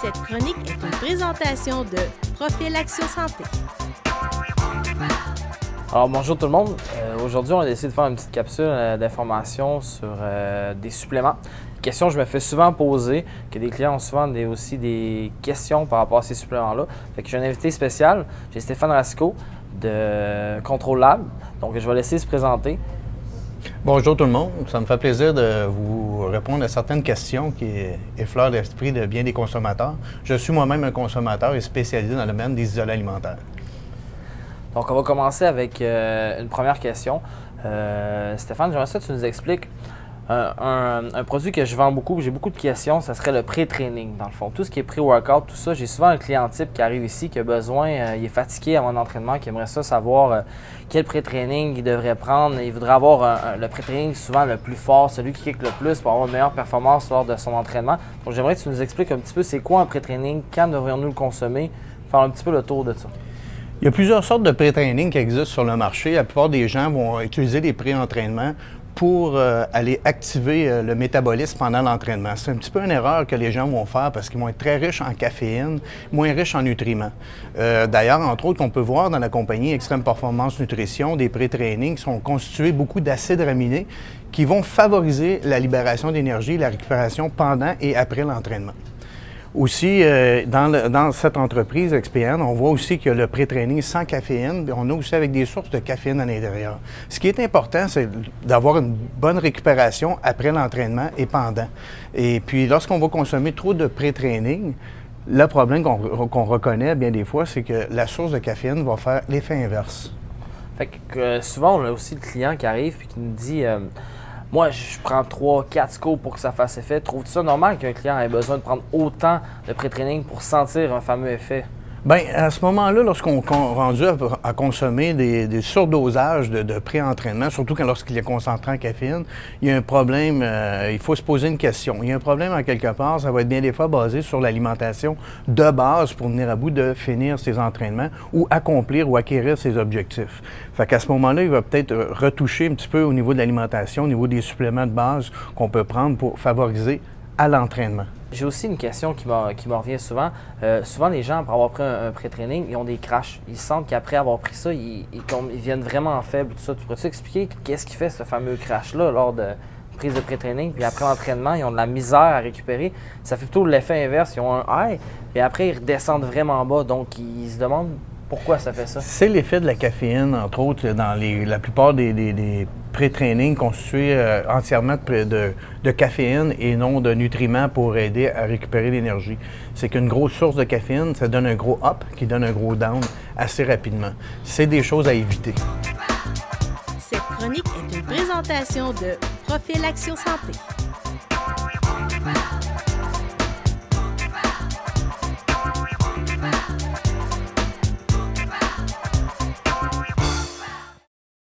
Cette chronique est une présentation de Profil Action Santé. Alors bonjour tout le monde. Aujourd'hui, on a décidé de faire une petite capsule d'information sur des suppléments. Une question que je me fais souvent poser, que des clients ont souvent aussi des questions par rapport à ces suppléments-là. Fait que j'ai un invité spécial, j'ai Stéphane Racicot de Control Lab. Donc je vais laisser se présenter. Bonjour tout le monde, ça me fait plaisir de vous répondre à certaines questions qui effleurent l'esprit de bien des consommateurs. Je suis moi-même un consommateur et spécialisé dans le domaine des isolants alimentaires. Donc on va commencer avec une première question. Stéphane, j'aimerais ça que tu nous expliques un produit que je vends beaucoup, j'ai beaucoup de questions, ça serait le pré-training dans le fond. Tout ce qui est pré-workout, tout ça, j'ai souvent un client type qui arrive ici, qui a besoin, il est fatigué avant l'entraînement, qui aimerait ça savoir quel pré-training il devrait prendre. Il voudrait avoir le pré-training souvent le plus fort, celui qui kick le plus pour avoir une meilleure performance lors de son entraînement. Donc j'aimerais que tu nous expliques un petit peu c'est quoi un pré-training, quand devrions-nous le consommer, faire un petit peu le tour de ça. Il y a plusieurs sortes de pré-training qui existent sur le marché. La plupart des gens vont utiliser des pré-entraînements pour aller activer le métabolisme pendant l'entraînement. C'est un petit peu une erreur que les gens vont faire parce qu'ils vont être très riches en caféine, moins riches en nutriments. D'ailleurs, entre autres, on peut voir dans la compagnie Extreme Performance Nutrition des pré-trainings qui sont constitués beaucoup d'acides aminés qui vont favoriser la libération d'énergie et la récupération pendant et après l'entraînement. Aussi, dans cette entreprise XPN, on voit aussi qu'il y a le pré-training sans caféine, mais on a aussi avec des sources de caféine à l'intérieur. Ce qui est important, c'est d'avoir une bonne récupération après l'entraînement et pendant. Et puis, lorsqu'on va consommer trop de pré-training, le problème qu'on reconnaît bien des fois, c'est que la source de caféine va faire l'effet inverse. Fait que souvent, on a aussi le client qui arrive et qui nous dit moi, je prends 3-4 scopes pour que ça fasse effet. Trouves-tu ça normal qu'un client ait besoin de prendre autant de pré-training pour sentir un fameux effet? Bien, à ce moment-là, lorsqu'on est rendu à consommer des surdosages de pré-entraînement, surtout lorsqu'il est concentré en caféine, il y a un problème, il faut se poser une question. Il y a un problème en quelque part, ça va être bien des fois basé sur l'alimentation de base pour venir à bout de finir ses entraînements ou accomplir ou acquérir ses objectifs. Fait qu'à ce moment-là, il va peut-être retoucher un petit peu au niveau de l'alimentation, au niveau des suppléments de base qu'on peut prendre pour favoriser à l'entraînement. J'ai aussi une question qui me revient souvent. Souvent, les gens, après avoir pris un pré-training, ils ont des crashs. Ils sentent qu'après avoir pris ça, ils viennent vraiment faibles. Tout ça. Tu pourrais-tu expliquer qu'est-ce qui fait ce fameux crash-là lors de prise de pré-training? Puis après l'entraînement, ils ont de la misère à récupérer. Ça fait plutôt l'effet inverse. Ils ont un high, puis après, ils redescendent vraiment bas. Donc, ils se demandent pourquoi ça fait ça. C'est l'effet de la caféine, entre autres, dans la plupart des pré-trainings constitués entièrement de caféine et non de nutriments pour aider à récupérer l'énergie. C'est qu'une grosse source de caféine, ça donne un gros up qui donne un gros down assez rapidement. C'est des choses à éviter. Cette chronique est une présentation de Profil Action Santé.